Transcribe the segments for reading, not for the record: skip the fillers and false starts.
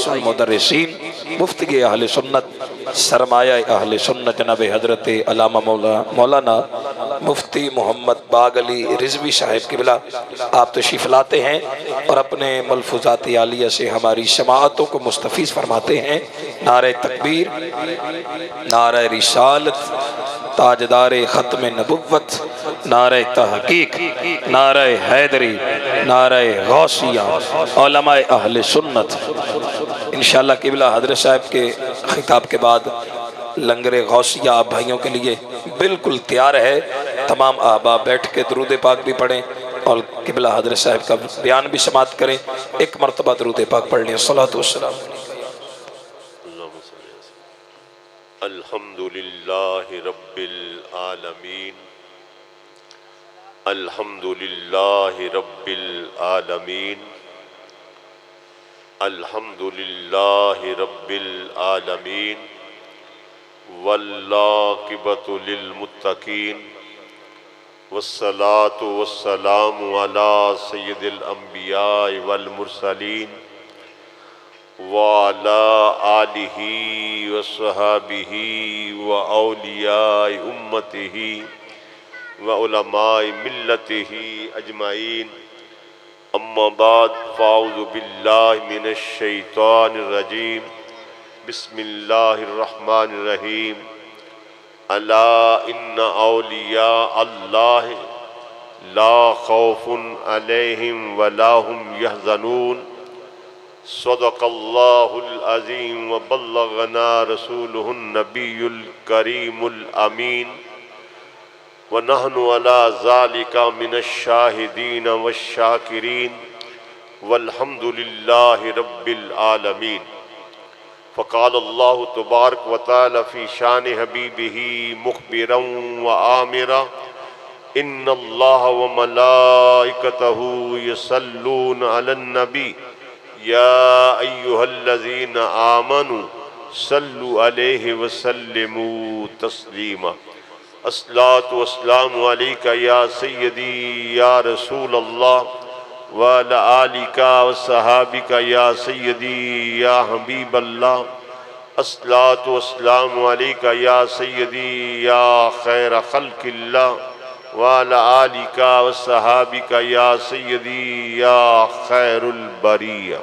رئیس المدرسین مفتی اہل سنت سرمایہ اہل سنت جناب حضرت علامہ مولانا مفتی محمد باغ علی رضوی صاحب قبلہ آپ تشریف لاتے ہیں اور اپنے ملفوظات عالیہ سے ہماری سماعتوں کو مستفیض فرماتے ہیں۔ نعرہ تکبیر، نعرہ رسالت، تاجدار ختم نبوت، نعرہ تحقیق، نعرہ حیدری، نعرہ غوثیہ، علماء اہل سنت۔ انشاءاللہ قبلہ حضرت صاحب کے خطاب کے بعد لنگر غوثیہ آپ بھائیوں کے لیے بالکل تیار ہے۔ تمام احباب بیٹھ کے درود پاک بھی پڑھیں اور قبلہ حضرت صاحب کا بیان بھی سماعت کریں۔ ایک مرتبہ درود پاک پڑھ لیں۔ صلاۃ والسلام۔ الحمدللہ رب العالمین، الحمدللہ رب العالمین، الحمدللہ رب العالمین، والعاقبۃ للمتقین، والصلاة والسلام علی سید الانبیاء والمرسلین، وعلى آلہ وصحابہ وأولیاء امتہ وعلماء ملتہ اجمعین، اما بعد فاعوذ باللہ من الشیطان الرجیم، بسم اللہ الرحمن الرحیم، الا ان اولیاء اللہ لا خوف علیہم ولا هم یحزنون، صدق اللہ العظیم وبلغنا رسولہ النبی الکریم الامین، ونحن علی ذالک من الشاہدین والشاکرین، والحمد للہ رب العالمین۔ فقال اللہ تبارک وتعالی فی شان حبیبہ مخبرا وآمرا، ان اللہ وملائکتہ یصلون علی النبی یا ایہا الذین آمنوا صلوا علیہ وسلموا تسلیما۔ الصلاۃ والسلام علیک یا سیدی یا رسول اللہ، وعلی آلک وصحابک یا سیدی یا حبیب اللہ۔ الصلاۃ والسلام علیک یا سیدی یا خیر خلق اللہ، وعلی آلک وصحابک یا سیدی یا خیر البریہ۔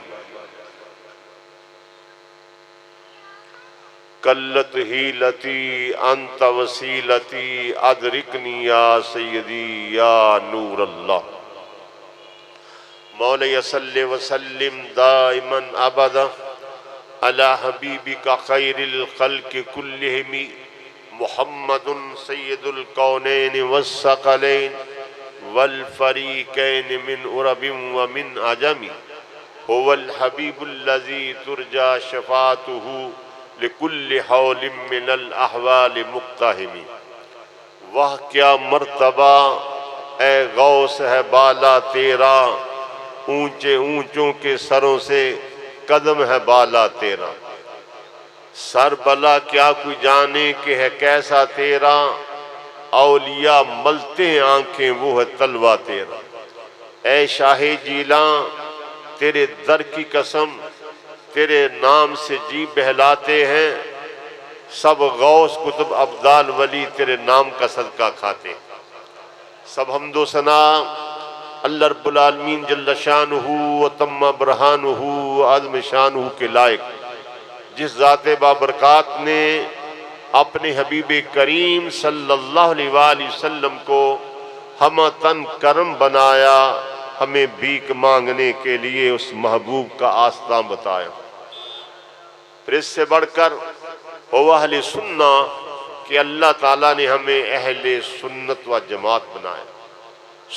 قلت حیلتی انت وسیلتی ادرکنی یا سیدی یا نور اللہ۔ مولا صلی وسلم دائما ابدا علی حبیبک خیر الخلق کلہم، محمد سید الکونین والثقلین والفریقین من عرب ومن عجم، هو الحبیب الذی ترجى شفاعته لکل حول من الاحوال مقتحم۔ وہ کیا مرتبہ اے غوث ہے بالا تیرا، اونچے اونچوں کے سروں سے قدم ہے بالا تیرا۔ سر بلا کیا کوئی جانے کہ ہے کیسا تیرا، اولیاء ملتے ہیں آنکھیں وہ ہے تلوہ تیرا۔ اے شاہ جیلاں تیرے در کی قسم، تیرے نام سے جی بہلاتے ہیں، سب غوث کتب ابدال ولی تیرے نام کا صدقہ کھاتے ہیں۔ سب حمد و ثنا اللہ رب العالمین جل شانہ و تم برہانہ عظم شانہ کے لائق، جس ذات بابرکات نے اپنے حبیب کریم صلی اللہ علیہ وآلہ وسلم کو ہمہ تن کرم بنایا، ہمیں بھیک مانگنے کے لیے اس محبوب کا آستاں بتایا۔ پھر اس سے بڑھ کر ہو اہل سنہ کہ اللہ تعالیٰ نے ہمیں اہل سنت و جماعت بنایا۔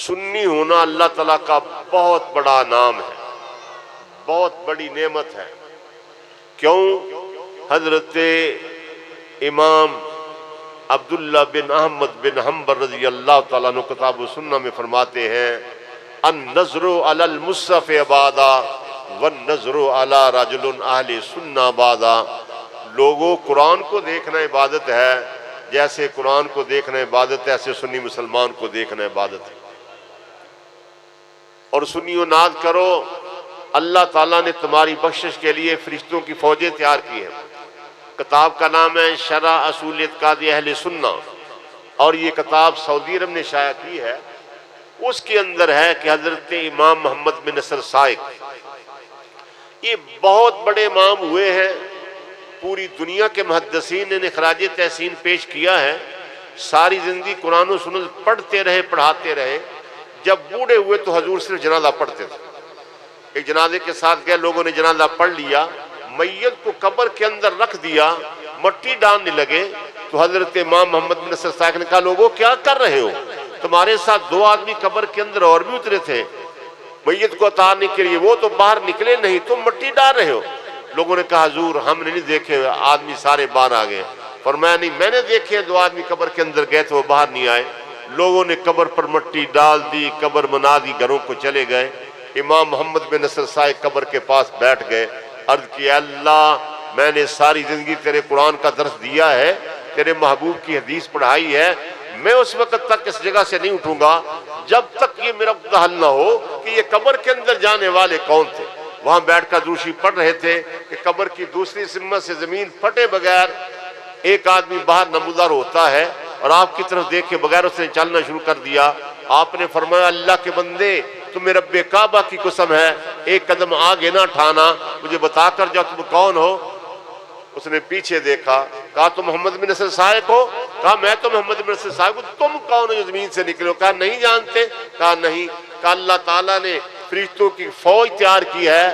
سنی ہونا اللہ تعالیٰ کا بہت بڑا نام ہے، بہت بڑی نعمت ہے۔ کیوں؟ حضرت امام عبداللہ بن احمد بن حنبل رضی اللہ تعالیٰ عنہ کتاب و سنہ میں فرماتے ہیں، النظر علی المصحف عبادہ والنظر علی رجل اہل سنہ عبادہ۔ لوگوں قرآن کو دیکھنا عبادت ہے، جیسے قرآن کو دیکھنا عبادت ہے ایسے سنی مسلمان کو دیکھنا عبادت ہے۔ اور سنی و ناد کرو اللہ تعالیٰ نے تمہاری بخشش کے لیے فرشتوں کی فوجیں تیار کی ہیں۔ کتاب کا نام ہے شرح اصول اعتقاد اہل سنہ، اور یہ کتاب سعودی عرب نے شائع کی ہے۔ اس کے اندر ہے کہ حضرت امام محمد بن نصر صادق یہ بہت بڑے امام ہوئے ہیں، پوری دنیا کے محدثین نے خراج تحسین پیش کیا ہے، ساری زندگی قرآن و سنت پڑھتے رہے، پڑھاتے رہے۔ جب بوڑھے ہوئے تو حضور صرف جنازہ پڑھتے تھے۔ ایک جنازے کے ساتھ گئے، لوگوں نے جنازہ پڑھ لیا، میت کو قبر کے اندر رکھ دیا، مٹی ڈالنے لگے تو حضرت امام محمد بن نصر صادق نے کہا لوگوں کیا کر رہے ہو؟ تمہارے ساتھ 2 آدمی قبر کے اندر اور بھی اترے تھے میت کو اتارنے کے لیے، وہ تو باہر نکلے نہیں، تم مٹی ڈال رہے ہو۔ لوگوں نے کہا حضور ہم نے نہیں دیکھے، آدمی سارے باہر آ گئے۔ فرمایا نہیں، میں نے دیکھے 2 آدمی قبر کے اندر گئے تو وہ باہر نہیں آئے۔ لوگوں نے قبر پر مٹی ڈال دی، قبر بنا دی، گھروں کو چلے گئے۔ امام محمد بن نصر صادق قبر کے پاس بیٹھ گئے، عرض کیا اللہ میں نے ساری زندگی تیرے قرآن کا درس دیا ہے، تیرے محبوب کی حدیث پڑھائی ہے، میں اس وقت تک اس جگہ سے نہیں اٹھوں گا جب تک یہ میرا حل نہ ہو کہ یہ قبر کے اندر جانے والے کون تھے۔ وہاں بیٹھ کر دوشی پڑھ رہے تھے کہ قبر کی دوسری سمت سے زمین پھٹے بغیر ایک آدمی باہر نمودار ہوتا ہے اور آپ کی طرف دیکھ کے بغیر اس نے چلنا شروع کر دیا۔ آپ نے فرمایا اللہ کے بندے تمہیں رب کعبہ کی قسم ہے ایک قدم آگے نہ اٹھانا، مجھے بتا کر جاؤ تم کون ہو۔ اس نے پیچھے دیکھا، کہا تم محمد بن نصر صادق ہو؟ کہا میں تو محمد بن نصر صادق ہوں۔ تم کون ہو جو زمین سے نکلے ہو؟ کہا نہیں جانتے۔ کہا نہیں۔ کہا اللہ تعالیٰ نے فرشتوں کی فوج تیار کی ہے،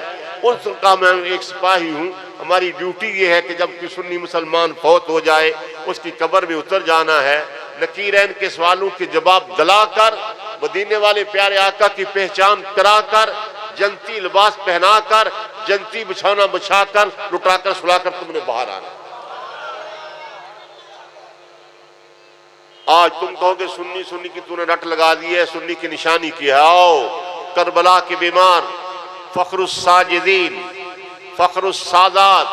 ان کا میں ایک سپاہی ہوں، ہماری ڈیوٹی یہ ہے کہ جب کوئی سنی مسلمان فوت ہو جائے اس کی قبر میں اتر جانا ہے، نکیرین کے سوالوں کے جواب دلا کر، مدینے والے پیارے آقا کی پہچان کرا کر، جنتی لباس پہنا کر، جنتی بچھونا بچھا کر، لٹا کر سلا کر تم نے باہر آنا۔ آج تم کہو کہ سنی کی تو نے رٹ لگا دی ہے، سنی کی نشانی کی ہے۔ آؤ کربلا کے بیمار، فخر الساجدین، فخر السادات،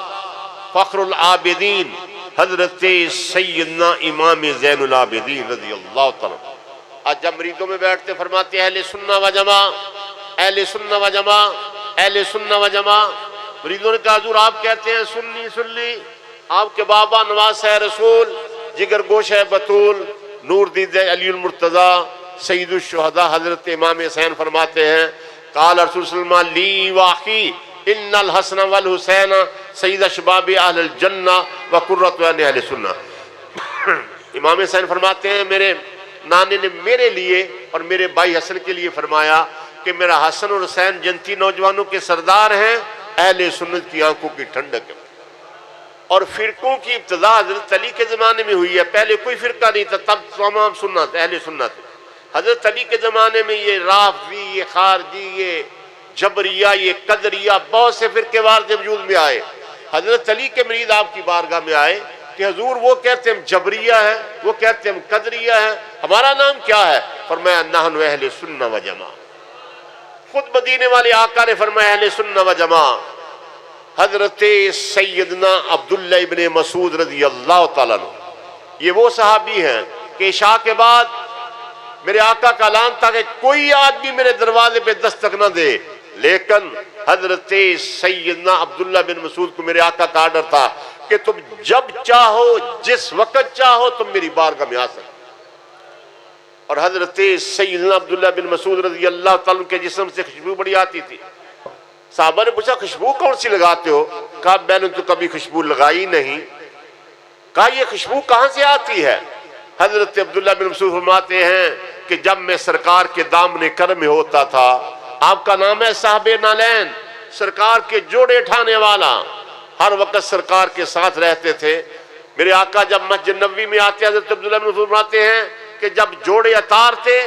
فخر العابدین، حضرت سیدنا امام زین العابدین رضی اللہ تعالیٰ۔ آج جب مریضوں میں بیٹھتے فرماتے اہل سنہ و جماع، اہل سنہ و جماع، اہل سنہ و جماع۔ مریضوں نے کہا حضور آپ کہتے ہیں سنی، آپ کے بابا نواز ہے رسول، جگر گوش ہے بطول، نور دید علی المرتضی، سید الشہداء حضرت امام حسین فرماتے ہیں قال رسول صلی اللہ علیہ وسلم لی واخی ان الحسن والحسین سید شباب اہل الجنہ وقرۃ عین اہل سنہ۔ امام حسین فرماتے ہیں میرے نانے نے میرے لیے اور میرے بھائی حسن کے لیے فرمایا کہ میرا حسن اور حسین جنتی نوجوانوں کے سردار ہیں، اہل سنت کی آنکھوں کی ٹھنڈک ہے۔ اور فرقوں کی ابتدا حضرت علی کے زمانے میں ہوئی ہے، پہلے کوئی فرقہ نہیں تھا، تب تمام سنت اہل سنت۔ حضرت علی کے زمانے میں یہ رافضی، یہ خارجی، یہ جبریہ، یہ قدریہ، بہت سے فرقے وارد وجود میں آئے۔ حضرت علی کے مرید آپ کی بارگاہ میں آئے کہ حضور وہ کہتے ہیں ہم جبریہ ہیں، وہ کہتے ہیں ہم قدریہ ہیں، ہمارا نام کیا ہے؟ فرمایا نحن اہل سنہ و جماع۔ خود مدینے والے آقا نے فرمایا اہل سنہ و جماع۔ حضرت سیدنا عبداللہ ابن مسعود رضی اللہ تعالیٰ عنہ، یہ وہ صحابی ہیں کہ عشاء کے بعد میرے آقا کا اعلان تھا کہ کوئی آدمی میرے دروازے پہ دستک نہ دے، لیکن حضرت سیدنا عبداللہ بن مسعود کو میرے آقا کا آرڈر تھا کہ تم جب چاہو جس وقت چاہو تم میری بارگاہ میں آ سکتے۔ اور حضرت سیدنا عبداللہ بن مسعود رضی اللہ تعالیٰ کے جسم سے خوشبو بڑی آتی تھی۔ صحابہ نے پوچھا خوشبو کون سی لگاتے ہو؟ کہا میں نے تو کبھی خوشبو لگائی نہیں۔ کہا یہ خوشبو کہاں سے آتی ہے؟ حضرت عبداللہ بن مسعود فرماتے ہیں کہ جب میں سرکار کے دامن کرم میں ہوتا تھا، آپ کا نام ہے صاحب نالین، سرکار کے جوڑے اٹھانے والا، ہر وقت سرکار کے ساتھ رہتے تھے۔ میرے آقا جب مسجد نبوی میں آتے حضرت عبداللہ بن مسعود فرماتے ہیں کہ جب جوڑے اتارتے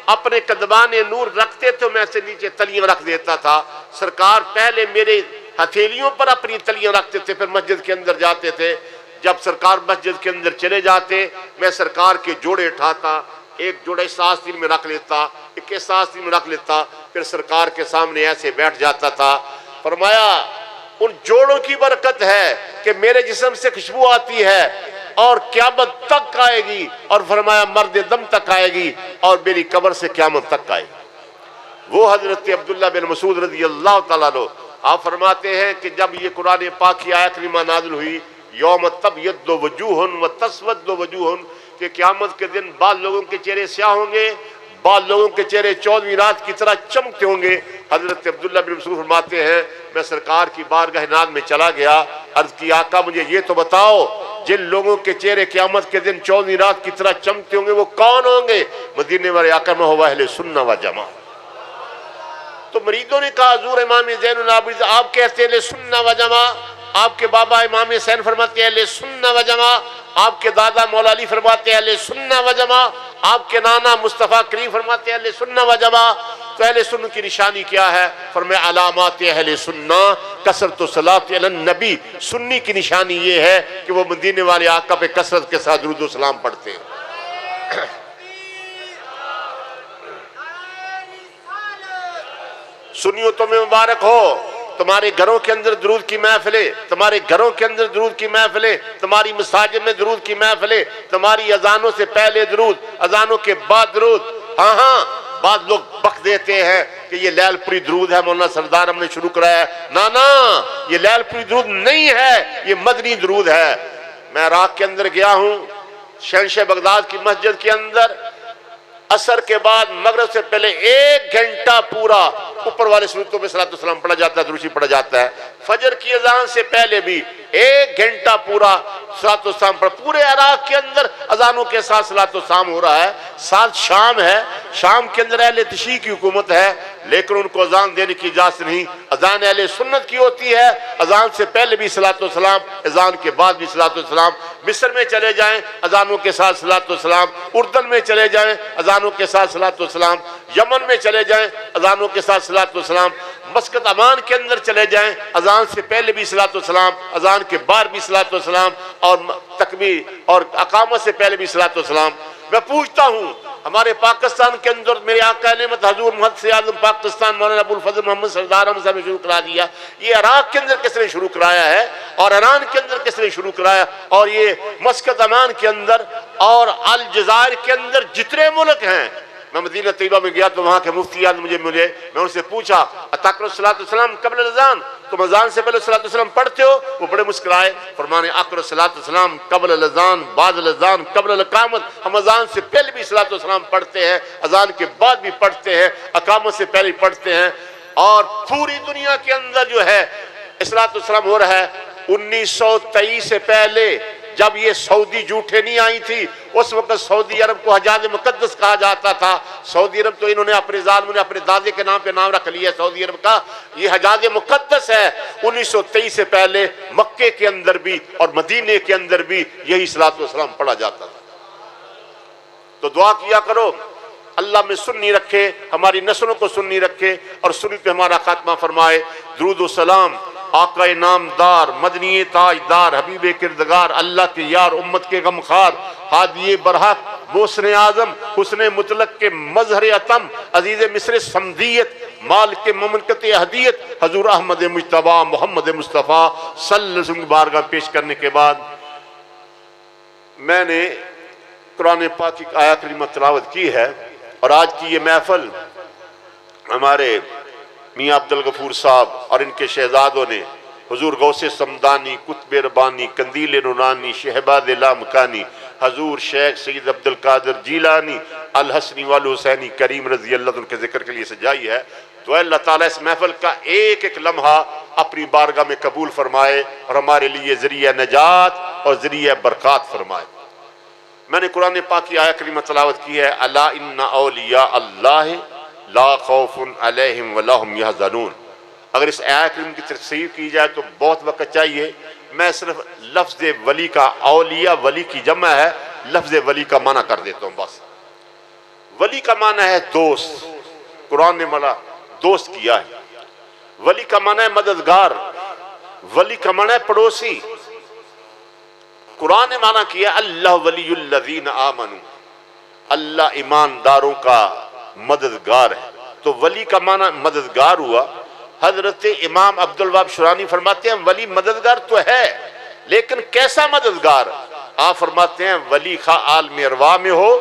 اپنے قدمان نور رکھتے تو میں سے نیچے تلیاں رکھ دیتا تھا۔ سرکار پہلے میرے ہتھیلیوں پر اپنی تلیاں رکھتے تھے، پھر مسجد کے اندر جاتے تھے۔ جب سرکار مسجد کے اندر چلے جاتے میں سرکار کے جوڑے اٹھاتا، ایک جوڑا اس آستین میں رکھ لیتا، ایک اس آستین میں رکھ لیتا، پھر سرکار کے سامنے ایسے بیٹھ جاتا تھا۔ فرمایا ان جوڑوں کی برکت ہے کہ میرے جسم سے خوشبو آتی ہے اور قیامت تک آئے گی، اور فرمایا مرد دم تک آئے گی اور میری قبر سے قیامت تک آئے گی۔ وہ حضرت عبداللہ بن مسعود رضی اللہ تعالیٰ عنہ، آپ فرماتے ہیں کہ جب یہ قرآن پاک کی آیت کریمہ نازل ہوئی، یوم تبیض وجوہ و تسود وجوہ، کہ قیامت کے دن بعض لوگوں کے چہرے سیاہ ہوں گے، بعض لوگوں کے چہرے 14ویں رات کی طرح چمکتے ہوں گے۔ حضرت عبداللہ بن مسعود فرماتے ہیں میں سرکار کی بارگاہ ناز میں چلا گیا، عرض کی آقا مجھے یہ تو بتاؤ جن لوگوں کے چہرے قیامت کے دن 14ویں رات کی طرح چمکتے ہوں گے وہ کون ہوں گے؟ مدینے والے آقا میں ہوا اہل سنہ و جماعت۔ تو مریدوں نے کہا حضور امام زین العابدین آپ کہتے ہیں اہل سنہ و جماعت، آپ کے بابا امام حسین فرماتے ہیں اہل سنہ و جماعت، آپ کے دادا مولا علی فرماتے ہیں اہل سنہ و جماعت، آپ کے نانا مصطفیٰ کریم فرماتے ہیں اہل سنہ و جماعت۔ تو اہل سنہ کی نشانی کیا ہے؟ فرمایا علامات اہل سنہ کثرت الصلاۃ علی النبی، سنی کی نشانی یہ ہے کہ وہ مدینے والے آقا پہ کثرت کے ساتھ درود و سلام پڑھتے ہیں۔ سنیوں تمہیں مبارک ہو، تمہارے گھروں کے اندر درود کی محفلیں، تمہارے گھروں کے اندر درود کی محفلیں، تمہاری مساجد میں درود کی محفلیں، تمہاری اذانوں سے پہلے درود، اذانوں کے بعد درود۔ ہاں بعض لوگ بک دیتے ہیں کہ یہ لیل پوری درود ہے، مولانا سردار ہم نے شروع کرایا ہے۔ نا یہ لیل پوری درود نہیں ہے، یہ مدنی درود ہے۔ میں عراق کے اندر گیا ہوں، شہنشاہ بغداد کی مسجد کے اندر عصر کے بعد مغرب سے پہلے 1 گھنٹہ پورا اوپر والے سورتوں میں صلاۃ والسلام پڑھا جاتا ہے، دروشی پڑھا جاتا ہے۔ فجر کی اذان سے پہلے بھی 1 گھنٹہ پورا صلاۃ والسلام پڑھا۔ پورے عراق کے اندر اذانوں کے ساتھ صلاۃ والسلام ہو رہا ہے۔ ساتھ شام ہے، شام کے اندر اہل تشیع کی حکومت ہے، لیکن ان کو اذان دینے کی اجازت نہیں۔ اذان اہل سنت کی ہوتی ہے، اذان سے پہلے بھی صلاۃ والسلام، اذان کے بعد بھی صلاۃ والسلام۔ مصر میں چلے جائیں اذانوں کے ساتھ صلاۃ والسلام، اردن میں چلے جائیں اذانوں کے ساتھ صلاۃ والسلام، یمن میں چلے جائیں اذانوں کے ساتھ صلاۃ والسلام، مسقط عمان کے اندر چلے جائیں اذان سے پہلے بھی صلاۃ والسلام، اذان کے بعد بھی صلاۃ والسلام، اور تکبیر اور اقامت سے پہلے بھی صلاۃ والسلام۔ میں پوچھتا ہوں ہمارے پاکستان کے اندر میرے آقا نعمت حضور محدث اعظم پاکستان مولانا ابو الفضل محمد سردار احمد صاحب نے شروع کرا دیا، یہ عراق کے اندر کس نے شروع کرایا ہے، اور ایران کے اندر کس نے شروع کرایا، اور یہ مسقط عمان کے اندر اور الجزائر کے اندر جتنے ملک ہیں۔ میں مدینہ طیبہ میں گیا تو وہاں کے مفتی آج مجھے ملے، میں ان سے پوچھا اتقرؤ الصلاۃ والسلام قبل الاذان، تم اذان سے پہلے صلاۃ والسلام پڑھتے ہو؟ وہ بڑے مسکرائے، فرمانے اقرؤ الصلاۃ والسلام قبل الاذان بعد الاذان قبل الاقامت، ہم اذان سے پہلے بھی صلاۃ والسلام پڑھتے ہیں، اذان کے بعد بھی پڑھتے ہیں، اقامت سے پہلے بھی پڑھتے ہیں۔ اور پوری دنیا کے اندر جو ہے صلاۃ والسلام ہو رہا ہے۔ 1923 سے پہلے جب یہ سعودی جھوٹے نہیں آئی تھی، اس وقت سعودی عرب کو حجاز مقدس کہا جاتا تھا۔ سعودی عرب تو انہوں نے اپنے ظالموں نے اپنے دادے کے نام پہ نام رکھ لیا سعودی عرب کا، یہ حجاز مقدس ہے۔ 1923 سے پہلے مکے کے اندر بھی اور مدینے کے اندر بھی یہی صلاۃ والسلام پڑھا جاتا تھا۔ تو دعا کیا کرو اللہ میں سنی رکھے، ہماری نسلوں کو سنی رکھے، اور سنی پہ ہمارا خاتمہ فرمائے۔ درود و سلام آقا نامدار، مدنی تاجدار، حبیب کردگار، اللہ کے یار، امت کے غمخوار، ہادی برحق، محسن اعظم، حسن مطلق کے مظہر اتم، عزیز مصر سمدیت، مالک مملکت احدیت، حضور احمد مجتبیٰ محمد مصطفیٰ صلی اللہ علیہ وسلم کی بارگاہ پیش کرنے کے بعد میں نے قرآن پاک کی آیت کریمہ تلاوت کی ہے، اور آج کی یہ محفل ہمارے میاں عبدالغفور صاحب اور ان کے شہزادوں نے حضور غوث سمدانی، قطب ربانی، قندیل نورانی، شہباز لامکانی، حضور شیخ سید عبدالقادر جیلانی الحسنی والحسینی کریم رضی اللہ عنہ کے ذکر کے لیے سجائی ہے۔ تو اللہ تعالیٰ اس محفل کا ایک ایک لمحہ اپنی بارگاہ میں قبول فرمائے، اور ہمارے لیے ذریعہ نجات اور ذریعہ برکات فرمائے۔ میں نے قرآن پاک کی آیت کریمہ تلاوت کی ہے، الا ان اولیاء اللہ لا خوف علیہم ولا هم یحزنون۔ اگر اس آیت کریمہ کی تفسیر کی جائے تو بہت وقت چاہیے، میں صرف لفظ ولی کا، اولیاء ولی کی جمع ہے، لفظ ولی کا معنی کر دیتا ہوں بس۔ ولی کا معنی ہے دوست، قرآن نے مانا دوست کیا ہے۔ ولی کا معنی ہے مددگار، ولی کا معنی ہے پڑوسی۔ قرآن نے مانا کیا اللہ ولی الذین آمنوا، اللہ ایمانداروں کا مددگار ہے۔ تو ولی کا معنی مددگار ہوا۔ حضرت امام عبدالوہاب شرانی فرماتے ہیں ولی مددگار تو ہے، لیکن کیسا مددگار؟ آپ فرماتے ہیں ولی خواہ عالم ارواح میں ہو،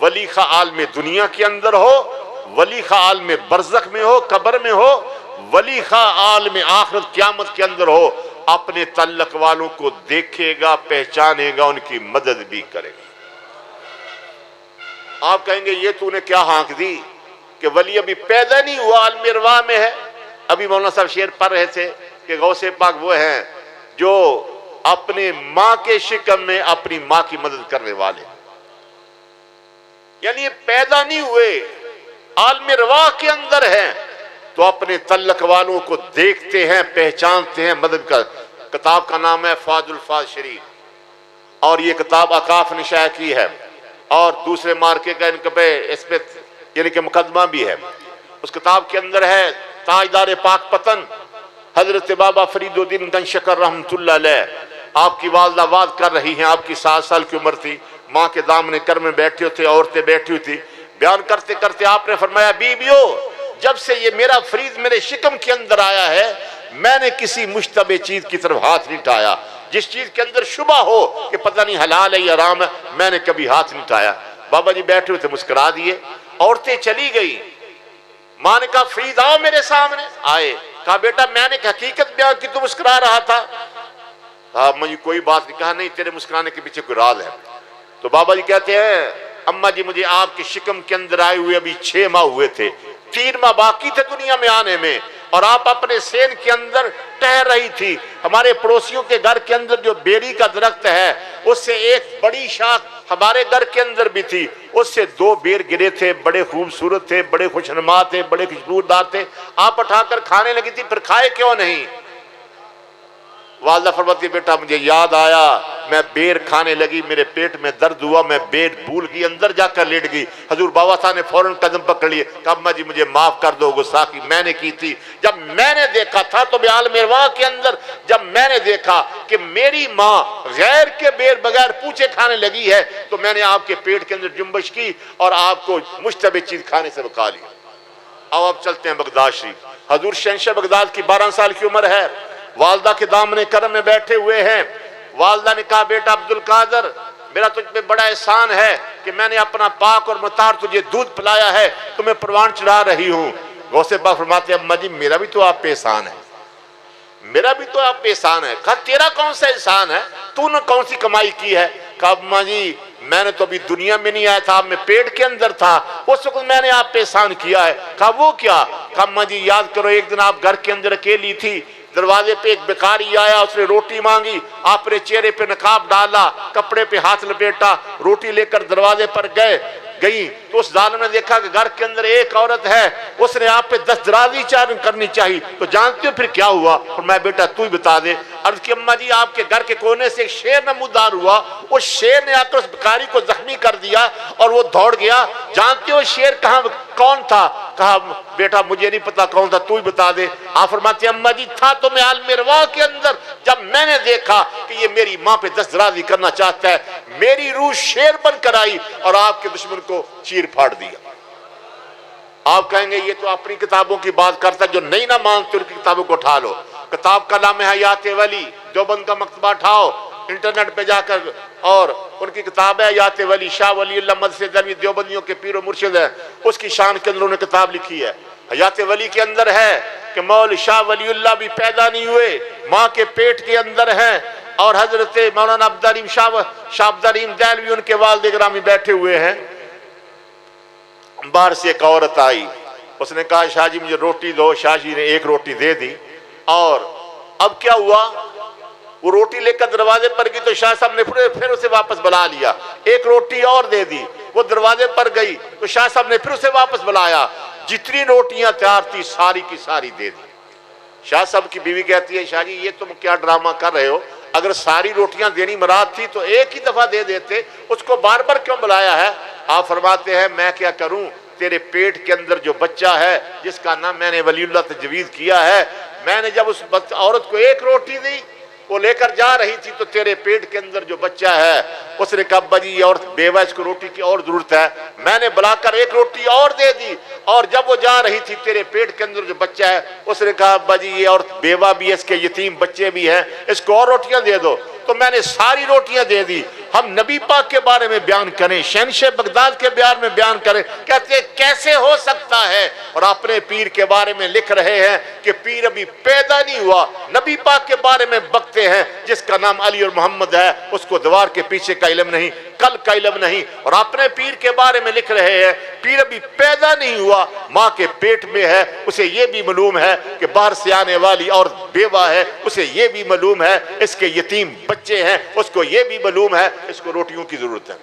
ولی خواہ عالم دنیا کے اندر ہو، ولی خواہ عالم برزخ میں ہو، قبر میں ہو، ولی خواہ عالم آخرت قیامت کے اندر ہو، اپنے تعلق والوں کو دیکھے گا، پہچانے گا، ان کی مدد بھی کرے گا۔ آپ کہیں گے یہ تو نے کیا ہانک دی کہ ولی ابھی پیدا نہیں ہوا، عالم ارواح میں ہے۔ ابھی مولانا صاحب شعر پڑھ رہے تھے کہ غوث پاک وہ ہیں جو اپنے ماں کے شکم میں اپنی ماں کی مدد کرنے والے، یعنی یہ پیدا نہیں ہوئے، عالم ارواح کے اندر ہیں تو اپنے تعلق والوں کو دیکھتے ہیں، پہچانتے ہیں، مدد کر۔ کتاب کا نام ہے فاض الفاظ شریف، اور یہ کتاب اقاف نے شائع کی ہے، اور دوسرے مارکے کا ان پہ اس پہ یعنی کہ مقدمہ بھی ہے۔ اس کتاب کے اندر ہے تاجدار پاک پتن حضرت بابا فرید الدین گنج شکر رحمۃ اللہ علیہ، آپ کی والدہ وعظ کر رہی ہیں، آپ کی 7 سال کی عمر تھی، ماں کے دامن کر میں بیٹھے ہوتے، عورتیں بیٹھی ہوئی تھی، بیان کرتے کرتے آپ نے فرمایا بیویو جب سے یہ میرا فرید میرے شکم کے اندر آیا ہے میں نے کسی مشتبہ چیز کی طرف ہاتھ نہیں اٹھایا، جس چیز کے اندر شبہ ہو کہ پتہ نہیں حلال ہے یا حرام ہے میں نے کبھی ہاتھ نہیں اٹھایا۔ بابا جی بیٹھے ہوئے تھے، مسکرا دیے، عورتیں چلی گئی، ماں نے کہا فرید آؤ میرے سامنے، آئے، کہا بیٹا میں نے حقیقت بیان کی تو مسکرا رہا تھا، کہا مجھے کوئی بات نہیں، کہا نہیں تیرے مسکرانے کے پیچھے کوئی راز ہے۔ تو بابا جی کہتے ہیں اماں جی مجھے آپ کے شکم کے اندر آئے ہوئے ابھی 6 ماہ ہوئے تھے، 3 ماہ باقی تھے دنیا میں آنے میں، اور آپ اپنے سین کے اندر ٹہر رہی تھی، ہمارے پڑوسیوں کے گھر کے اندر جو بیری کا درخت ہے اس سے ایک بڑی شاخ ہمارے گھر کے اندر بھی تھی، اس سے 2 بیر گرے تھے، بڑے خوبصورت تھے، بڑے خوشنما تھے، بڑے خوشبودار تھے، آپ اٹھا کر کھانے لگی تھی، پھر کھائے کیوں نہیں؟ والدہ فرماتی بیٹا مجھے یاد آیا، میں بیر کھانے لگی، میرے پیٹ میں درد ہوا، میں بیر بھول گئی، اندر جا کر لیٹ گئی۔ حضور بابا صاحب نے فوراً قدم پکڑ لیے، کہا اماں جی مجھے معاف کر دو، گستاخی میں نے کی تھی۔ جب میں نے دیکھا تھا تو عالم ارواح کے اندر جب میں نے دیکھا کہ میری ماں غیر کے بیر بغیر پوچھے کھانے لگی ہے تو میں نے آپ کے پیٹ کے اندر جنبش کی اور آپ کو مشتبہ چیز کھانے سے رکا لیا۔ اب آپ چلتے ہیں بغداد شریف، حضور شہنشاہ بغداد کی 12 سال کی عمر ہے، والدہ کے دامن کرم میں بیٹھے ہوئے ہیں، والدہ نے کہا بیٹا عبد القادر میرا تجھ پہ بڑا احسان ہے کہ میں نے اپنا پاک اور مطہر تجھے دودھ پلایا ہے، تمہیں پروان چڑھا رہی ہوں۔ غوث پاک فرماتے ہیں اماں جی میرا بھی تو آپ پہ احسان ہے، میرا بھی تو آپ پہ احسان ہے۔ کہا تیرا کون سا احسان ہے، تو نے کون سی کمائی کی ہے؟ کہا اماں جی میں نے تو ابھی دنیا میں نہیں آیا تھا، میں پیٹ کے اندر تھا، اس وقت میں نے آپ پہ احسان کیا ہے۔ کہا وہ کیا؟ کہا اماں جی یاد کرو ایک دن آپ گھر کے اندر اکیلی تھی، دروازے پہ ایک بیکاری آیا، اس نے روٹی مانگی، آپ نے چہرے پہ نقاب ڈالا، کپڑے پہ ہاتھ لپیٹا، روٹی لے کر دروازے پر گئی تو اس ظالم نے دیکھا کہ گھر کے اندر ایک عورت ہے، اس نے آپ پہ دسترازی کرنی چاہیے، تو جانتے ہو پھر کیا ہوا؟ فرمایا بیٹا تو ہی بتا دے۔ عرض کی اماں جی آپ کے گھر کے کونے سے ایک شیر نمودار ہوا، اس شیر نے آ کر اس بیکاری کو زخمی کر دیا اور وہ دوڑ گیا، جانتے ہو شیر کون تھا؟ کہا بیٹا مجھے نہیں پتا کون تھا، تو ہی بتا دے۔ آپ فرماتے ہیں اماں جی تھا تو میں عالم ارواح کے اندر، جب میں نے دیکھا کہ یہ میری ماں پہ دسترازی کرنا چاہتا ہے میری روح شیر بن کر آئی اور آپ کے دشمن کو چیر پھاڑ دیا۔ آپ کہیں گے یہ تو اپنی کتابوں کی بات کرتا ہے، جو نہیں نہ مانتے ان کی کتابوں کو اٹھا لو۔ کتاب کا نام ہے حیات ولی، دیوبند کا مکتبہ اٹھاؤ انٹرنیٹ پہ جا کر، اور ان کی کتاب ہے حیات ولی، شاہ ولی اللہ مدرسہ دہلوی دیوبندیوں کے پیر و مرشد ہے، اس کی شان کے اندر انہوں نے کتاب لکھی ہے۔ حیات ولی کے اندر ہے کہ مول شاہ ولی اللہ بھی پیدا نہیں ہوئے، ماں کے پیٹ کے اندر ہیں، اور حضرت مولانا عبدالرحیم شاہ عبدالرحیم دہلوی ان کے والد گرامی بیٹھے ہوئے ہیں۔ باہر سے ایک عورت آئی، اس نے کہا شاہ جی مجھے روٹی دو، شاہ جی نے ایک روٹی دے دی، اور اب کیا ہوا وہ روٹی لے کر دروازے پر گئی تو شاہ صاحب نے پھر اسے واپس بلا لیا، ایک روٹی اور دے دی، وہ دروازے پر گئی تو شاہ صاحب نے پھر اسے واپس بلایا، جتنی روٹیاں تیار تھی ساری کی ساری دے دی۔ شاہ صاحب کی بیوی کہتی ہے شاہ جی یہ تم کیا ڈرامہ کر رہے ہو، اگر ساری روٹیاں دینی مراد تھی تو ایک ہی دفعہ دے دیتے، اس کو بار بار کیوں بلایا ہے؟ آپ فرماتے ہیں میں کیا کروں، تیرے پیٹ کے اندر جو بچہ ہے جس کا نام میں نے ولی اللہ تجویز کیا ہے، میں نے جب اس عورت کو ایک روٹی دی وہ لے کر جا رہی تھی تو تیرے پیٹ کے اندر جو بچہ ہے اس نے کہا ابا جی یہ عورت بیوہ اس کو روٹی کی اور ضرورت ہے، میں نے بلا کر ایک روٹی اور دے دی، اور جب وہ جا رہی تھی تیرے پیٹ کے اندر جو بچہ ہے اس نے کہا ابا جی یہ عورت بیوہ بھی ہے، اس کے یتیم بچے بھی ہیں، اس کو اور روٹیاں دے دو۔ تو میں نے ساری روٹیاں دے دی۔ ہم نبی پاک کے بارے میں بیان کریں، شہنشاہ بغداد کے بارے میں بیان کریں، کہتے ہیں کیسے ہو سکتا ہے؟ اور اپنے پیر کے بارے میں لکھ رہے ہیں کہ پیر ابھی پیدا نہیں ہوا۔ نبی پاک کے بارے میں بکتے ہیں جس کا نام علی اور محمد ہے، اس کو دیوار کے پیچھے کا علم نہیں، کل کا علم نہیں۔ اور اپنے پیر کے بارے میں لکھ رہے ہیں پیر ابھی پیدا نہیں ہوا، ماں کے پیٹ میں ہے، اسے یہ بھی معلوم ہے کہ باہر سے آنے والی اور بیوہ ہے، اسے یہ بھی معلوم ہے اس کے یتیم بچے ہیں، اس کو یہ بھی معلوم ہے اس کو روٹیوں کی ضرورت ہے۔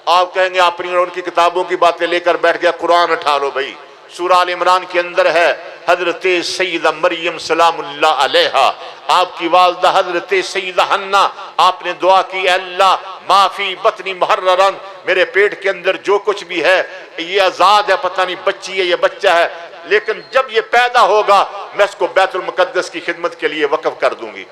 آپ کہیں گے اپنی اور ان کی کتابوں کی باتیں لے کر بیٹھ گیا، قرآن اٹھا لو بھائی۔ سورہ آل عمران کے اندر ہے حضرت سیدہ مریم سلام اللہ علیہا، آپ کی والدہ حضرت سیدہ حنہ، آپ نے دعا کی اے اللہ ما فی بطنی محررن، میرے پیٹ کے اندر جو کچھ بھی ہے یہ آزاد ہے، پتہ نہیں بچی ہے یا بچہ ہے، لیکن جب یہ پیدا ہوگا میں اس کو بیت المقدس کی خدمت کے لیے وقف کر دوں گی۔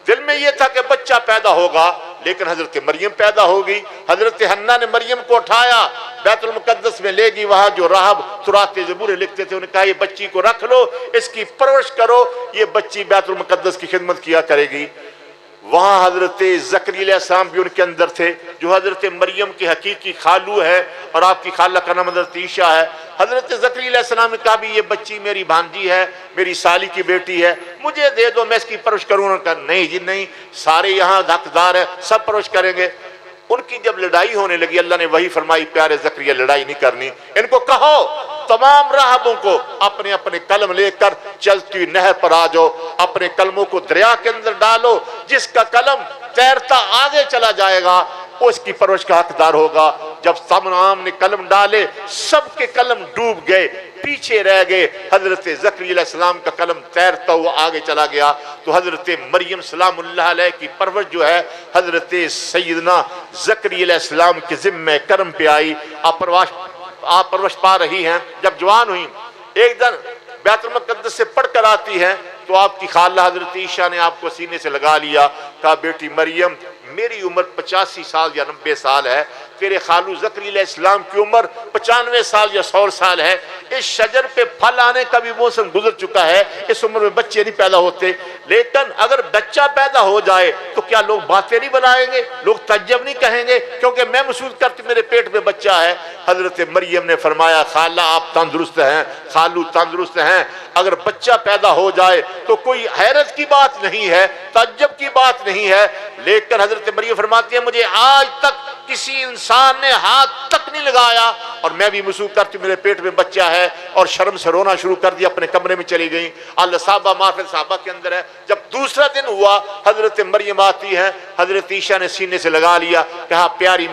دل میں یہ تھا کہ بچہ پیدا ہوگا، لیکن حضرت مریم پیدا ہوگی۔ حضرت حنہ نے مریم کو اٹھایا، بیت المقدس میں لے گی، وہاں جو راہب تراۃ زبور لکھتے تھے انہوں نے کہا یہ بچی کو رکھ لو، اس کی پرورش کرو، یہ بچی بیت المقدس کی خدمت کیا کرے گی۔ وہاں حضرت زکریا علیہ السلام بھی ان کے اندر تھے، جو حضرت مریم کی حقیقی خالو ہے، اور آپ کی خالہ کا نام حضرت عیشیٰ ہے۔ حضرت زکریا علیہ السلام نے کہا بھی یہ بچی میری بھانجی ہے، میری سالی کی بیٹی ہے، مجھے دے دو میں اس کی پرورش کروں۔ انہوں نے کہا نہیں جی نہیں، سارے یہاں حقدار ہیں، سب پرورش کریں گے۔ ان کی جب لڑائی ہونے لگی اللہ نے وہی فرمائی پیارے زکریا لڑائی نہیں کرنی، ان کو کہو تمام راہبوں کو اپنے اپنے قلم لے کر چلتی ہوئی نہر پر آ جاؤ، اپنے قلموں کو دریا کے اندر ڈالو، جس کا قلم تیرتا آگے چلا جائے گا وہ اس کی پرورش کا حقدار ہوگا۔ جب تمام نے قلم ڈالے سب کے قلم ڈوب گئے، پیچھے رہ گئے، حضرت زکریا علیہ السلام کا قلم تیرتا ہوا آگے چلا گیا۔ تو حضرت مریم سلام اللہ علیہ کی پرورش جو ہے حضرت سیدنا زکریا علیہ السلام کے ذمہ کرم پہ آئی، آپ پرورش پا رہی ہیں۔ جب جوان ہوئی ایک دن بیت المقدس سے پڑھ کر آتی ہیں تو آپ کی خالہ حضرت عیشیٰ نے آپ کو سینے سے لگا لیا، کہا بیٹی مریم میری عمر 85 سال یا 90 سال ہے، تیرے خالو زکریا علیہ السلام کی عمر 95 سال یا 100 سال ہے، اس شجر پہ پھل آنے کا بھی موسم گزر چکا ہے، اس عمر میں بچے نہیں پیدا ہوتے، لیکن اگر بچہ پیدا ہو جائے تو کیا لوگ باتیں نہیں بنائیں گے، لوگ تعجب نہیں کہیں گے، کیونکہ میں محسوس کرتی میرے پیٹ میں بچہ ہے۔ حضرت مریم نے فرمایا خالہ آپ تندرست ہیں، خالو تندرست ہیں، اگر بچہ پیدا ہو جائے تو کوئی حیرت کی بات نہیں ہے، تعجب کی بات نہیں ہے، لیکن حضرت مریم فرماتی ہے مجھے آج تک کسی انسان نے ہاتھ تک نہیں لگایا اور میں بھی محسوس کرتی میرے پیٹ میں بچہ ہے، اور شرم سے رونا شروع کر دیا، اپنے کمرے میں چلی گئی۔ صحابہ محفل صحابہ کے اندر ہے، جب دوسرا دن ہوا حضرت مریم آتی ہے، حضرت عیشیٰ نے سینے سے لگا لیا، کہا پیاری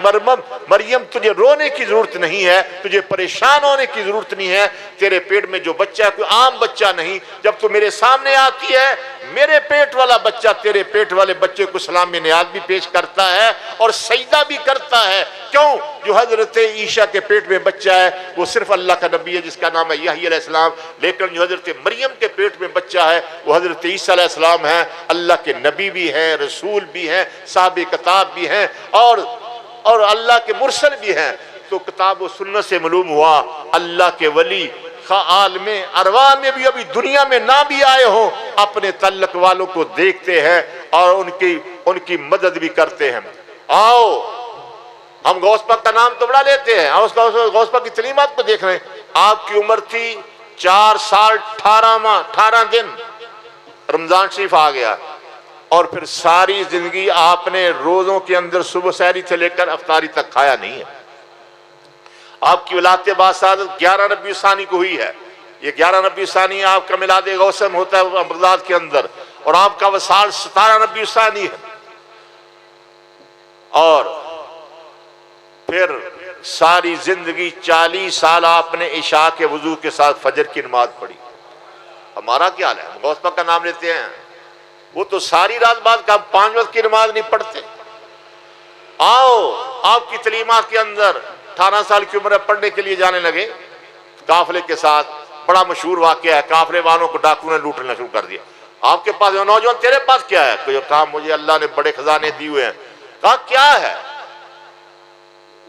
مریم تجھے رونے کی ضرورت نہیں ہے، تجھے پریشان ہونے کی ضرورت نہیں ہے، تیرے پیٹ میں جو بچہ ہے کوئی عام بچہ نہیں، جب تو میرے سامنے آتی ہے میرے پیٹ والا بچہ تیرے پیٹ والے بچے کو سلام نیاز بھی پیش کرتا ہے اور سجدہ بھی کرتا ہے۔ کیوں؟ جو حضرت عیشیٰ کے پیٹ میں بچہ ہے وہ صرف اللہ کا نبی ہے جس کا نام ہے یحییٰ علیہ السلام، لیکن جو حضرت مریم کے پیٹ میں بچہ ہے وہ حضرت عیسیٰ علیہ السلام ہے، اللہ کے نبی بھی ہیں، رسول بھی ہیں، صاحب کتاب بھی ہیں، اور اللہ کے مرسل بھی ہیں۔ تو کتاب و سنت سے معلوم ہوا اللہ کے ولی عالم ارواح میں بھی ابھی دنیا میں نہ بھی آئے ہوں اپنے تعلق والوں کو دیکھتے ہیں اور ان کی مدد بھی کرتے ہیں۔ آؤ ہم غوث پاک کا نام تو بڑا لیتے ہیں، غوث پاک کی تعلیمات کو دیکھ رہے ہیں۔ آپ کی عمر تھی 4 سال 18 دن، رمضان شریف آ گیا، اور پھر ساری زندگی آپ نے روزوں کے اندر صبح سحری سے لے کر افطاری تک کھایا نہیں ہے۔ آپ کی ولادت باسعادت 11 ربیع الثانی کو ہوئی ہے، یہ 11 ربیع الثانی آپ کا میلاد غوثم ہوتا ہے بغداد کے اندر، اور آپ کا وصال 17 ربیع الثانی ہے، اور پھر ساری زندگی 40 سال آپ نے عشاء کے وضو کے ساتھ فجر کی نماز پڑھی۔ ہمارا کیا حال ہے؟ ہم غوث پاک کا نام لیتے ہیں، وہ تو ساری رات بعد کا 5 وقت کی نماز نہیں پڑھتے۔ آؤ آپ کی تعلیمات کے اندر 18 سال کی عمر پڑھنے کے لیے جانے لگے قافلے کے ساتھ، بڑا مشہور واقعہ ہے، قافلے والوں کو ڈاکو نے لوٹنا شروع کر دیا۔ آپ کے پاس نوجوان تیرے پاس کیا ہے؟ کہا مجھے اللہ نے بڑے خزانے دیے ہوئے ہیں۔ کہا کیا ہے؟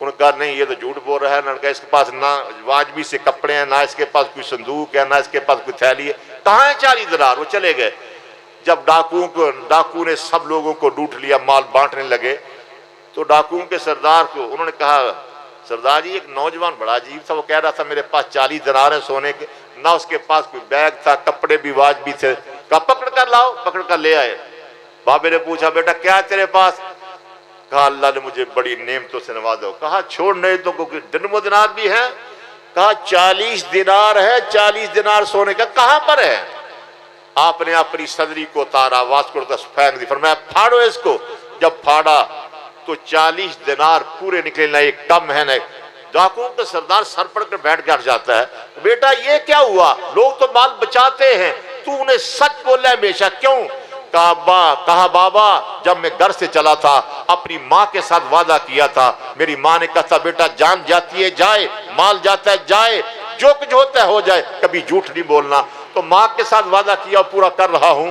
انہوں نے کہا نہیں یہ تو جھوٹ بول رہا ہے، نہ اس کے پاس نہ واجبی سے کپڑے ہیں، نہ اس کے پاس کوئی صندوق ہے، نہ اس کے پاس کوئی تھیلی ہے۔ کہاں ہے 40 دینار؟ وہ چلے گئے۔ جب ڈاکو نے سب لوگوں کو لوٹ لیا، مال بانٹنے لگے، تو ڈاکوؤں کے سردار کو انہوں نے کہا سردار جی ایک نوجوان بڑا عجیب تھا، وہ کہہ رہا تھا میرے پاس 40 دینار ہیں سونے کے، نہ اس کے پاس کوئی بیگ تھا، کپڑے بھی واجبی تھے، کہا پکڑ کر لاؤ، پکڑ کر لے آئے۔ بابے نے پوچھا بیٹا کیا ہے تیرے پاس؟ کہا اللہ نے مجھے بڑی نعمتوں سے نوازا۔ کہا چھوڑ نہیں تو کوئی درہم و دینار بھی ہیں؟ کہا 40 دینار ہے، 40 دینار سونے کا، کہاں پر ہے؟ آپ نے اپنی صدری کو اتارا، واسکٹ کو پھینک دی، فرمایا پھاڑو اس کو۔ جب پھاڑا تو 40 دینار پورے نکلے، نہ ایک کم ہے نہ ایک۔ ڈاکوؤں کا سردار سر پڑ کر بیٹھ کر جاتا ہے، بیٹا یہ کیا ہوا؟ لوگ تو مال بچاتے ہیں، تو انہیں سچ بولا ہے ہمیشہ، کیوں؟ کہا بابا جب میں گھر سے چلا تھا اپنی ماں کے ساتھ وعدہ کیا تھا، میری ماں نے کہا تھا بیٹا جان جاتی ہے جائے، مال جاتا ہے جائے، جو کچھ ہوتا ہے ہو جائے، کبھی جھوٹ نہیں بولنا، تو ماں کے ساتھ وعدہ کیا پورا کر رہا ہوں۔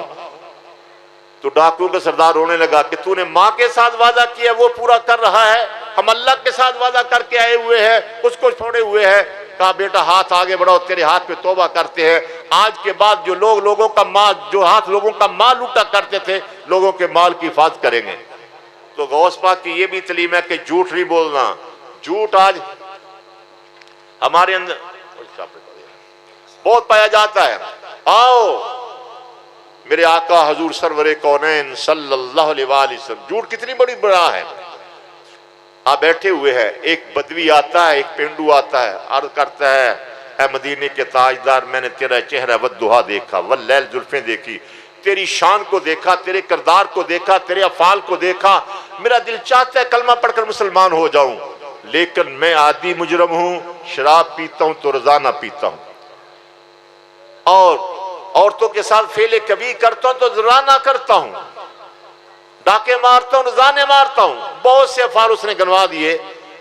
تو ڈاکو کا سردار رونے لگا کہ تو نے ماں کے ساتھ وعدہ کیا وہ پورا کر رہا ہے، ہم اللہ کے ساتھ وعدہ کر کے آئے ہوئے ہیں، اس کو چھوڑے ہوئے ہیں۔ کہا بیٹا ہاتھ آگے بڑھاؤ، تیرے ہاتھ پہ توبہ کرتے ہیں، آج کے بعد جو لوگوں کا مال، جو ہاتھ لوگوں کا مال لوٹا کرتے تھے، لوگوں کے مال کی حفاظت کریں گے۔ تو غوث پاک کی یہ بھی تعلیم ہے کہ جھوٹ نہیں بولنا۔ جھوٹ آج ہمارے اندر بہت پایا جاتا ہے۔ آؤ میرے آقا حضور سرور کونین صلی اللہ علیہ وآلہ وسلم، جھوٹ کتنی بڑی بڑا ہے۔ آپ بیٹھے ہوئے ہیں، ایک بدوی آتا ہے، ایک پینڈو آتا ہے، عرض کرتا ہے اے مدینے کے تاجدار، میں نے تیرا چہرہ والضحیٰ دیکھا، واللیل زلفیں دیکھی، تیری شان کو دیکھا، تیرے کردار کو دیکھا، تیرے افعال کو دیکھا، میرا دل چاہتا ہے کلمہ پڑھ کر مسلمان ہو جاؤں، لیکن میں عادی مجرم ہوں، شراب پیتا ہوں تو روزانہ پیتا ہوں، اور عورتوں کے ساتھ فعل کبھی کرتا ہوں تو روزانہ کرتا ہوں، ڈاکے مارتا ہوں، روزانے مارتا ہوں، بہت سے افعال اس نے گنوا دیے۔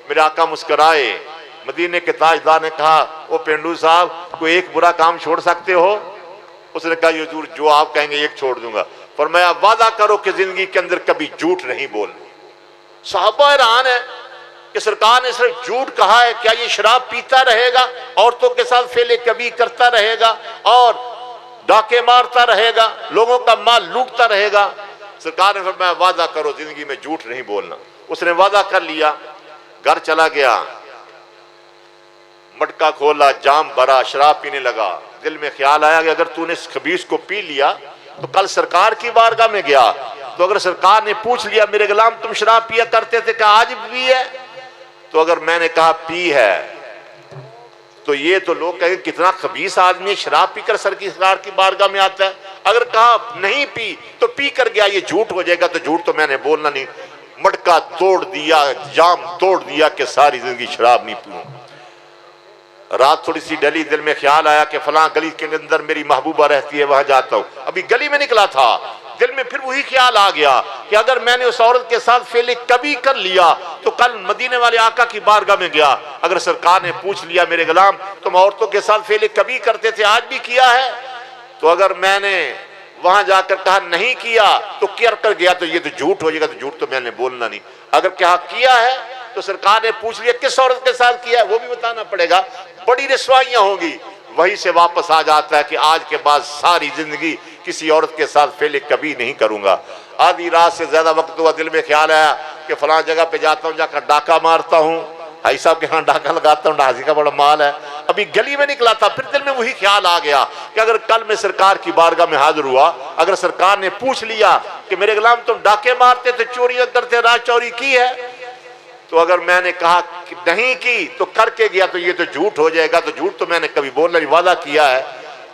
میرے آقا مسکرائے، مدینے کے تاجدار نے کہا وہ پینڈو صاحب کوئی ایک برا کام چھوڑ سکتے ہو؟ اس نے کہا یہ حضور جو آپ کہیں گے ایک چھوڑ دوں گا۔ فرمایا وعدہ کرو کہ زندگی کے اندر کبھی جھوٹ نہیں بولنا۔ صحابہ حیران ہے کہ سرکار نے صرف جھوٹ کہا ہے، کیا یہ شراب پیتا رہے گا، عورتوں کے ساتھ فعل کبھی کرتا رہے گا اور ڈاکے مارتا رہے گا، لوگوں کا مال لوٹتا رہے گا؟ سرکار نے فرمایا وعدہ کرو زندگی میں جھوٹ نہیں بولنا۔ اس نے وعدہ کر لیا، گھر چلا گیا، مٹکا کھولا، جام بھرا، شراب پینے لگا۔ دل میں خیال آیا کہ اگر تو نے اس خبیث کو پی لیا تو کل سرکار کی بارگاہ میں گیا تو اگر سرکار نے پوچھ لیا میرے غلام تم شراب پیا کرتے تھے، کہا آج بھی ہے، تو اگر میں نے کہا پی ہے تو یہ تو لوگ کہیں کتنا خبیث آدمی ہے، شراب پی کر سرکار کی بارگاہ میں آتا ہے۔ اگر کہا نہیں پی تو پی کر گیا، یہ جھوٹ ہو جائے گا، تو جھوٹ تو میں نے بولنا نہیں۔ مٹکا توڑ دیا، جام توڑ دیا کہ ساری زندگی شراب نہیں پیوں۔ رات تھوڑی سی ڈلی، دل میں خیال آیا کہ فلاں گلی کے اندر میری محبوبہ رہتی ہے، وہاں جاتا ہوں۔ ابھی گلی میں نکلا تھا، دل میں پھر وہی خیال آ گیا کہ اگر میں نے اس عورت کے ساتھ فعل کبھی کر لیا تو کل مدینے والے آقا کی بارگاہ میں گیا، اگر سرکار نے پوچھ لیا میرے غلام تم عورتوں کے ساتھ فعل کبھی کرتے تھے، آج بھی کیا ہے، تو اگر میں نے وہاں جا کر کہا نہیں کیا تو کر گیا تو یہ تو جھوٹ ہو جائے گا، تو جھوٹ تو میں نے بولنا نہیں۔ اگر کہا کیا ہے تو سرکار نے پوچھ لیا کس عورت کے ساتھ کیا ہے، وہ بھی بتانا پڑے گا، بڑی رسوائیاں ہوں گی۔ وہیں سے واپس آ جاتا ہے کہ آج کے بعد ساری زندگی کسی عورت کے ساتھ فعل کبھی نہیں کروں گا۔ آدھی رات سے زیادہ وقت ہوا، دل میں خیال آیا کہ فلاں جگہ پہ جاتا ہوں، جا کر ڈاکہ مارتا ہوں، بھائی صاحب کے ہاں ڈاکہ لگاتا ہوں، ڈاکے کا بڑا مال ہے۔ ابھی گلی میں نکلا تھا، پھر دل میں وہی خیال آ گیا کہ اگر کل میں سرکار کی بارگاہ میں حاضر ہوا، اگر سرکار نے پوچھ لیا کہ میرے غلام تم ڈاکے مارتے تھے، چوریاں کرتے، رات چوری کی ہے، تو اگر میں نے کہا کہ نہیں کی تو کر کے گیا تو یہ تو جھوٹ ہو جائے گا، تو جھوٹ تو میں نے کبھی بولنا نہیں، وعدہ کیا ہے۔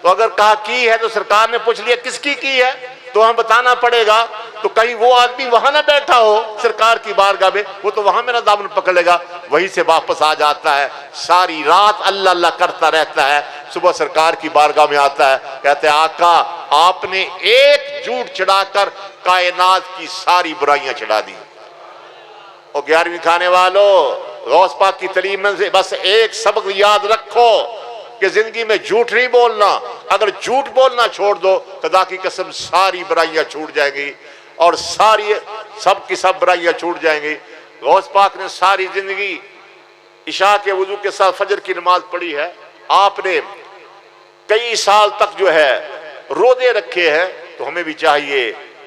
تو اگر کہا کی ہے تو سرکار نے پوچھ لیا کس کی ہے تو ہم بتانا پڑے گا، تو کہیں وہ آدمی وہاں نہ بیٹھا ہو سرکار کی بارگاہ میں، وہ تو وہاں میرا دامن پکڑ لے گا۔ وہیں سے واپس آ جاتا ہے، ساری رات اللہ اللہ کرتا رہتا ہے، صبح سرکار کی بارگاہ میں آتا ہے، کہتے ہیں آقا آپ نے ایک جھوٹ چڑھا کر کائنات کی ساری برائیاں چڑھا دی۔ اور 11ویں کھانے والوں، غوث پاک کی تعلیم سے بس ایک سبق یاد رکھو کہ زندگی میں جھوٹ نہیں بولنا۔ اگر جھوٹ بولنا چھوڑ دو، خدا کی قسم ساری برائیاں چھوٹ جائیں گی اور سب کی سب برائیاں چھوٹ جائیں گی۔ غوث پاک نے ساری زندگی عشاء کے وضو کے ساتھ فجر کی نماز پڑھی ہے، آپ نے کئی سال تک جو ہے روزے رکھے ہیں، تو ہمیں بھی چاہیے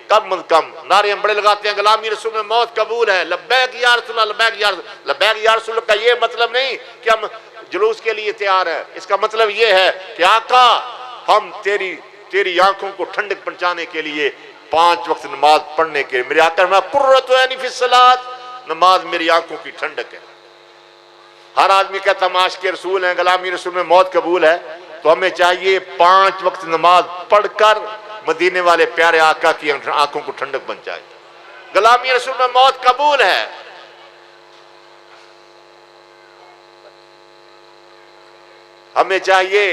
کم از کم نعرے ہم بڑے لگاتے ہیں غلامی رسول میں موت قبول ہے، لبیک یا رسول اللہ، لبیک یا رسول اللہ۔ لبیک یا رسول اللہ کا یہ مطلب نہیں کہ ہم جلوس کے لیے تیار ہیں، اس کا مطلب یہ ہے کہ آقا ہم تیری آنکھوں کو ٹھنڈک پہنچانے کے لیے 5 وقت نماز پڑھنے کے لیے، میرے آقا میں قرۃ عینی فی الصلاۃ، نماز میری آنکھوں کی ٹھنڈک ہے۔ ہر آدمی کہتا ہم عاشق رسول ہیں، غلامی رسول میں موت قبول ہے، تو ہمیں چاہیے 5 وقت نماز پڑھ کر مدینے والے پیارے آقا کی آنکھوں کو ٹھنڈک پہنچائے۔ غلامی رسول میں موت قبول ہے، ہمیں چاہیے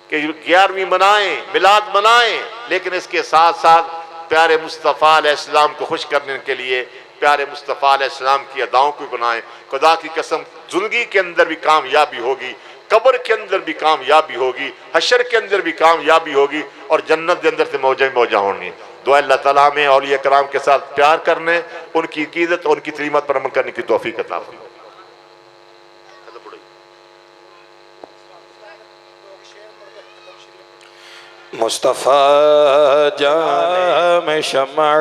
کہ 11ویں منائیں، میلاد منائیں، لیکن اس کے ساتھ ساتھ پیارے مصطفیٰ علیہ السلام کو خوش کرنے کے لیے پیارے مصطفیٰ علیہ السلام کی اداؤں کو بنائیں۔ خدا کی قسم زندگی کے اندر بھی کامیابی ہوگی، قبر کے اندر بھی کامیابی ہوگی، حشر کے اندر بھی کامیابی ہوگی، اور جنت کے اندر سے موجیں ہونی۔ دعا اللہ تعالیٰ میں اولیاء کرام کے ساتھ پیار کرنے، ان کی عقیدت اور ان کی تعلیمات پر عمل کرنے کی توفیق عطا فرمائے۔ مصطفیٰ جام شمع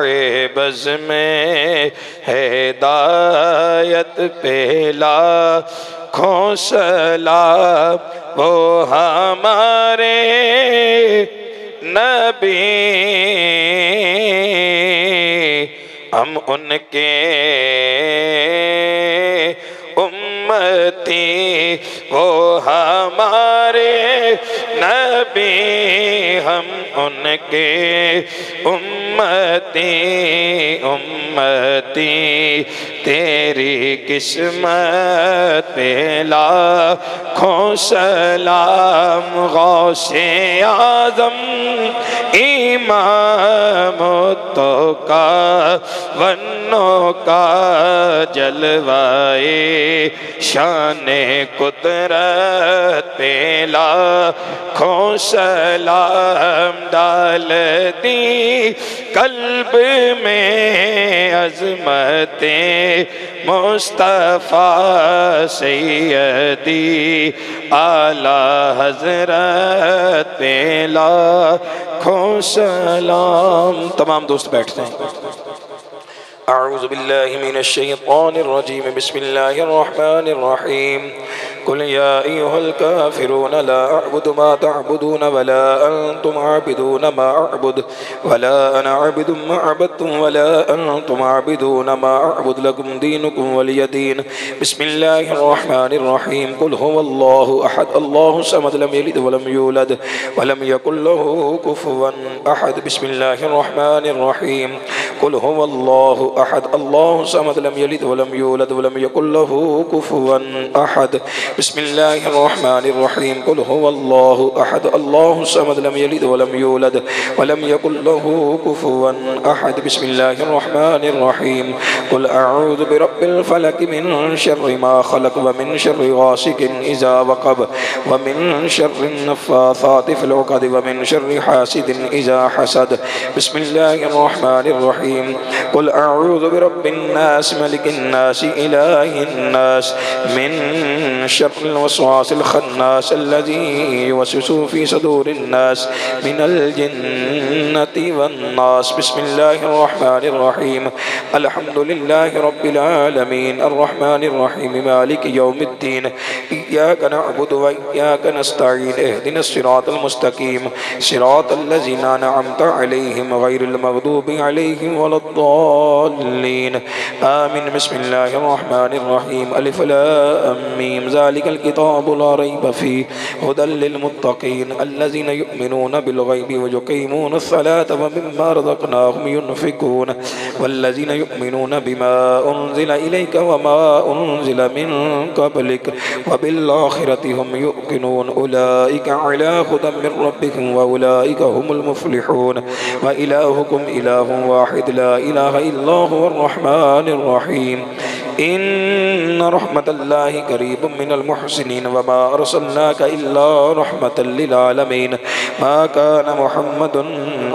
بز میں ہدایت پہلا کھوسلا، وہ ہمارے نبی، ہم ان کے امتی، وہ ہمارے نبی، ہم ان کے امتی، امتی تیری قسمت پہ لاکھوں سلام، غوث اعظم امام التقیٰ ونوں کا جلوائے شان قدرت پہ لاکھوں سلام، ڈال دی قلب میں عظمت مصطفیٰ سیدی اعلیٰ حضرت پہ لاکھوں سلام۔ تمام دوست بیٹھتے ہیں۔ اعوذ باللہ من الشیطان الرجیم، بسم اللہ الرحمن الرحیم۔ قل يا أيها الكافرون لا أعبد ما تعبدون ولا أنتم عابدون ما أعبد ولا أنا عابد ما عبدتم ولا أنتم عابدون ما أعبد لكم دينكم ولي دين۔ بسم الله الرحمن الرحيم۔ قل هو الله أحد الله الصمد لم يلد ولم يولد ولم يكن له كفوا أحد۔ بسم الله الرحمن الرحيم۔ قل هو الله أحد الله الصمد لم يلد ولم يولد ولم يكن له كفوا أحد۔ بسم الله الرحمن الرحيم۔ قل هو الله أحد الله الصمد لم يلد ولم يولد ولم يكن له كفوا أحد۔ بسم الله الرحمن الرحيم۔ قل أعوذ برب الفلق من شر ما خلق ومن شر غاسق إذا وقب ومن شر النفاثات في العقد ومن شر حاسد إذا حسد۔ بسم الله الرحمن الرحيم۔ قل أعوذ برب الناس ملك الناس إله الناس من شر الوسواس الخناس الذي يوسوس في صدور الناس من الجنة والناس۔ بسم الله الرحمن الرحيم۔ الحمد لله رب العالمين الرحمن الرحيم مالك يوم الدين، إياك نعبد وإياك نستعين، اهدنا الصراط المستقيم صراط الذين أنعمت عليهم غير المغضوب عليهم ولا الضالين آمين۔ بسم الله الرحمن الرحيم۔ ألف لام ميم، ذلك الكتاب لا ريب فيه هدى للمتقين الذين يؤمنون بالغيب ويقيمون الصلاة ومما رزقناهم ينفقون والذين يؤمنون بما أنزل إليك وما أنزل من قبلك وبالآخرة هم يوقنون أولئك على هدى من ربهم وأولئك هم المفلحون۔ وإلهكم إله واحد لا إله إلا هو الرحمن الرحيم۔ إن رحمة الله قريب من المحسنين وما أرسلناك إلا رحمة للعالمين۔ ما كان محمد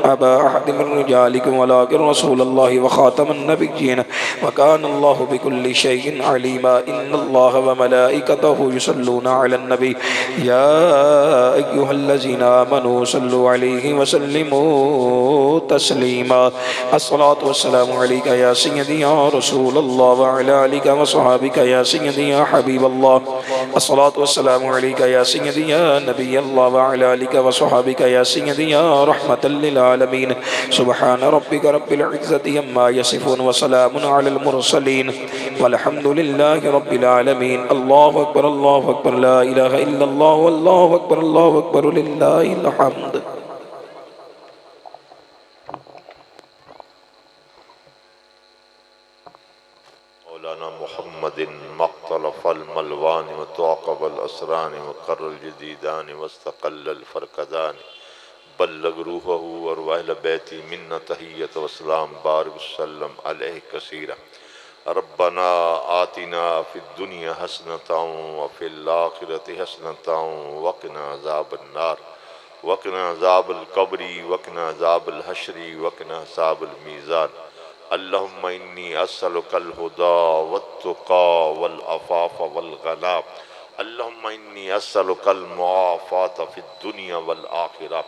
أبا أحد من رجالكم ولكن رسول الله وخاتم النبيين وكان الله بكل شيء عليما إن الله وملائكته يصلون على النبي يا أيها الذين آمنوا صلوا عليه وسلموا تسليما الصلاة والسلام عليك يا سيدي يا رسول الله وعلى آلك وصحابك يا سيدي يا حبيب الله الصلاة والسلام عليك يا سيدي يا نبي الله وعلى آلك وصحابك يا سيدي يا رحمة للعالمين سبحان ربك رب العزة عما يصفون وسلام على المرسلين والحمد لله رب العالمين الله أكبر لا إله إلا الله والله أكبر لله الحمد مولانا محمد مختلف الملوان وتعقب الأسران وقر الجديدان واستقل الفرقدان بلغ روحه وارواح البيت منا تحية وسلام بارك وسلم عليه كثيرا ربنا آتنا في الدنيا حسنة وفي الآخرة حسنة وقنا عذاب النار وقنا عذاب القبر وقنا عذاب الحشر وقنا عذاب الميزان اللهم إني أسألك الهدى والتقى والعفاف والغنى اللهم إني أسألك المعافاة في الدنيا والآخرة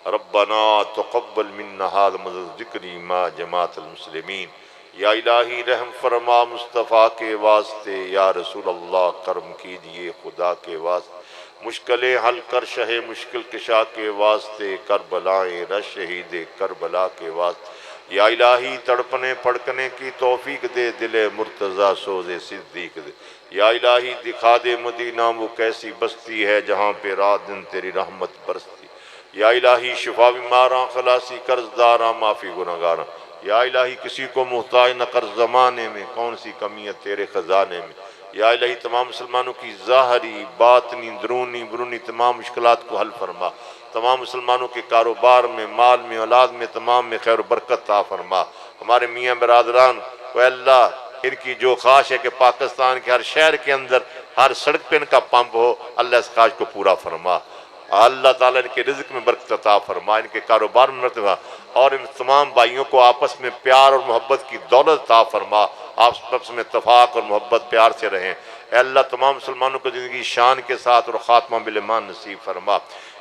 ربنا تقبل منا هذا الذکر ما جماعت المسلمین یا الہی رحم فرما مصطفیٰ کے واسطے یا رسول اللہ کرم کیجئے خدا کے واسطے مشکلیں حل کر شہ مشکل کشا کے واسطے کربلائیں رش شہید کربلا کے واسطے یا الہی تڑپنے پڑکنے کی توفیق دے دل مرتضی سوز صدیق دے یا الہی دکھا دے مدینہ وہ کیسی بستی ہے جہاں پہ رات دن تیری رحمت برستی یا الہی شفا بیماراں خلاصی قرض داراں معافی گناہگاراں یا الہی کسی کو محتاج نہ کر زمانے میں کون سی کمی ہے تیرے خزانے میں یا الہی تمام مسلمانوں کی ظاہری باطنی درونی برونی تمام مشکلات کو حل فرما تمام مسلمانوں کے کاروبار میں مال میں اولاد میں تمام میں خیر و برکت عطا فرما ہمارے میاں برادران اے اللہ ان کی جو خواہش ہے کہ پاکستان کے ہر شہر کے اندر ہر سڑک پہ ان کا پمپ ہو اللہ اس خواہش کو پورا فرما اللہ تعالیٰ ان کے رزق میں برکت عطا فرما ان کے کاروبار میں مرتبہ اور ان تمام بھائیوں کو آپس میں پیار اور محبت کی دولت عطا فرما آپس میں اتفاق اور محبت پیار سے رہیں اے اللہ تمام مسلمانوں کو زندگی شان کے ساتھ اور خاتمہ بالایمان نصیب فرما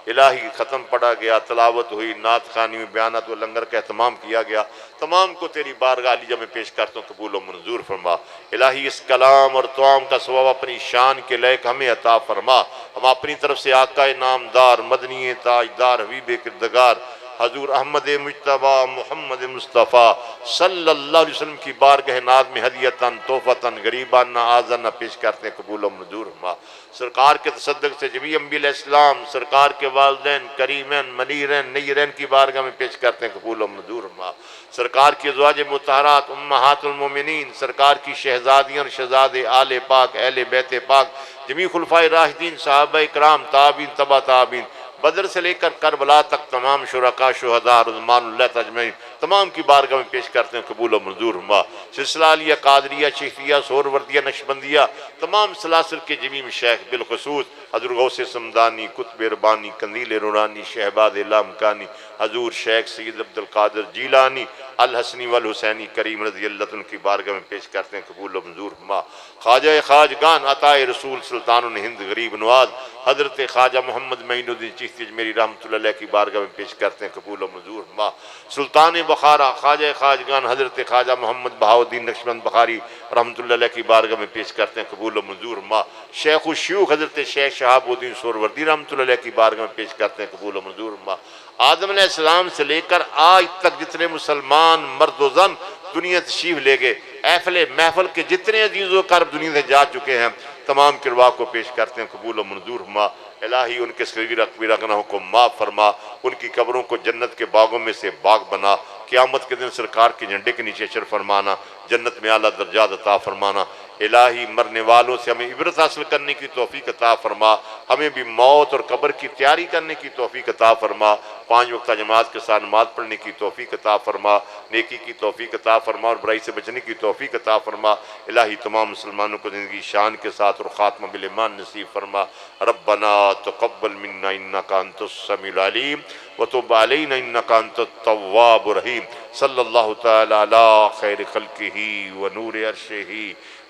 الہی ختم پڑھا گیا تلاوت ہوئی نعت خوانی ہوئی بیانات و لنگر کا اہتمام کیا گیا تمام کو تیری بارگاہ عالیہ میں پیش کرتا ہوں قبول و منظور فرما الہی اس کلام اور توام کا ثواب اپنی شان کے لائق ہمیں عطا فرما ہم اپنی طرف سے آقا نامدار مدنی تاجدار حبیب کردگار حضور احمد مجتبی محمد مصطفیٰ صلی اللہ علیہ وسلم کی بارگاہ ناز میں ہدیتاً تحفتاً غریبانہ آزانہ پیش کرتے ہیں قبول و منظور فرما سرکار کے تصدق سے جمیع انبیاء علیہ السلام سرکار کے والدین کریمین منیرین نیرین کی بارگاہ میں پیش کرتے ہیں قبول و منظور فرما سرکار کی ازواج مطہرات امہات المومنین سرکار کی شہزادیاں اور شہزادے آل پاک اہل بیت پاک جمیع خلفائے راشدین صحابہ کرام تابعین تبع تابعین بدر سے لے کر کربلا تک تمام شرکاء شہداء رضوان اللہ اجمعین تمام کی بارگاہ میں پیش کرتے ہیں قبول و منظور فرما سلسلہ علیہ قادریہ شیخیہ سہروردیہ نقشبندیہ تمام سلاسل کے جمیع شیخ بالخصوص حضور غوث سمدانی قطب ربانی قندیل نورانی شہباز لامکانی حضور شیخ سید عبدالقادر جیلانی الحسنی والحسینی کریم رضی اللہ عنہ کی بارگاہ میں پیش کرتے ہیں قبول و منظور فرما خواجہ خواجگان عطائے رسول سلطان ہند غریب نواز حضرت خواجہ محمد معین الدین چشتی اجمیری رحمۃ اللہ علیہ کی بارگاہ میں پیش کرتے ہیں قبول و منظور فرما سلطان بخارا خواجہ خواجگان حضرت خواجہ محمد بہاؤالدین نقشبند بخاری رحمۃ اللہ علیہ کی بارگاہ میں پیش کرتے ہیں قبول و منظور فرما شیخ الشیوخ حضرت شیخ شہاب الدین سہروردی رحمۃ اللہ علیہ کی بارگاہ میں پیش کرتے ہیں قبول و منظور فرما آدم علیہ السلام سے لے کر آج تک جتنے مسلمان مرد و زن دنیا تشریف لے گئے محفل کے جتنے عزیز و کرب دنیا سے جا چکے ہیں تمام کروا کو پیش کرتے ہیں قبول و منظور فرما الہی ان کے صغیرہ کبیرہ گناہوں کو معاف فرما ان کی قبروں کو جنت کے باغوں میں سے باغ بنا قیامت کے دن سرکار کے جھنڈے کے نیچے شرف فرمانا جنت میں اعلیٰ درجات عطا فرمانا الہی مرنے والوں سے ہمیں عبرت حاصل کرنے کی توفیق عطا فرما، ہمیں بھی موت اور قبر کی تیاری کرنے کی توفیق عطا فرما، 5 وقتہ جماعت کے ساتھ نماز پڑھنے کی توفیق عطا فرما، نیکی کی توفیق عطا فرما اور برائی سے بچنے کی توفیق عطا فرما۔ الہی تمام مسلمانوں کو زندگی شان کے ساتھ اور خاتمہ بالایمان نصیب فرما۔ ربنا تقبل منا انک انت السمیع العلیم وتب علینا انک انت التواب الرحیم۔ صلی اللہ تعالی علی خیر خلقہ ونور عرشہ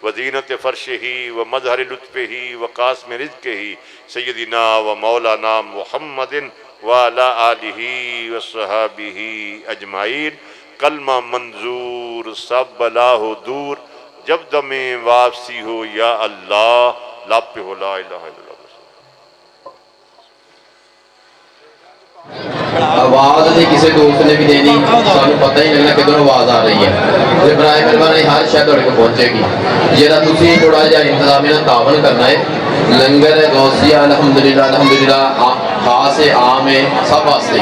وزینت فرشہ ومظہر لطفہ وقاسم رزقہ سیدنا و مولانا محمد وعلی آلہ وصحابہ اجمعین۔ کلمہ منظور سب بلا ہو دور، جب دم واپسی ہو یا اللہ، لاپ ہو لا الہ الا اللہ۔ آواز نہیں کسی دوست نے بھی دینی، سانو پتہ ہی لگنا کدھر آواز آ رہی ہے۔ برائے مہربانی ہر شاید تھوڑے کو پہنچے گی، جہاں تسی تھوڑا جہا انتظامیہ تعاون کرنا ہے۔ لنگر غوثیہ الحمدللہ خاص ہے، عام ہے، سب واسطے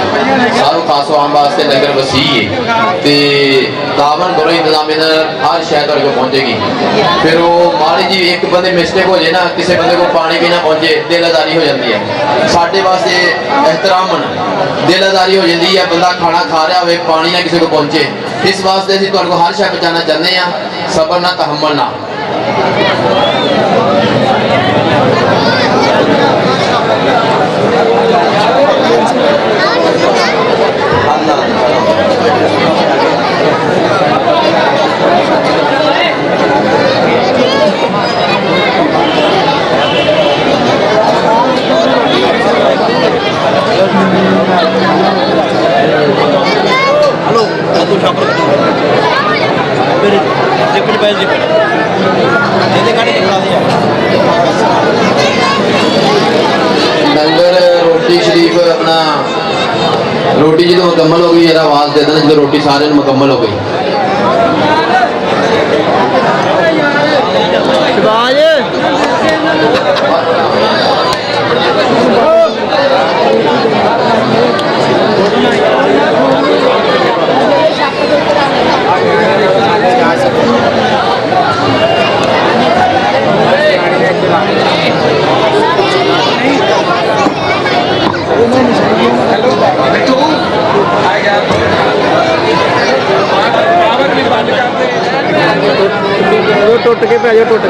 سارے خاص و عام واسطے لنگر وسیع ہے تے تعاون کرو انتظامیہ ہر شاید تھوڑے کو پہنچے گی۔ پھر وہ ماڑی جی ایک بندے مسٹیک ہو جائے نا، کسی بندے کو پانی بھی نہ پہنچے، دل آزاری ہو جاتی ہے۔ ساڈے واسطے احترامن دل آزاری ہو جاتی ہے، بندہ کھانا کھا رہا ہوئے پانی نہ کسی کو پہنچے، اس واسطے اسی تھوڑے کو ہر شے پہنچانا چاہتے ہیں، صبر نہ تحمل نہ۔ لنگر روٹی شریف اپنا روٹی جدو مکمل ہو گئی، آواز دے دینا جدو روٹی سارے مکمل ہو گئی۔ ٹوٹ کے پہ جاؤ، ٹوٹ کے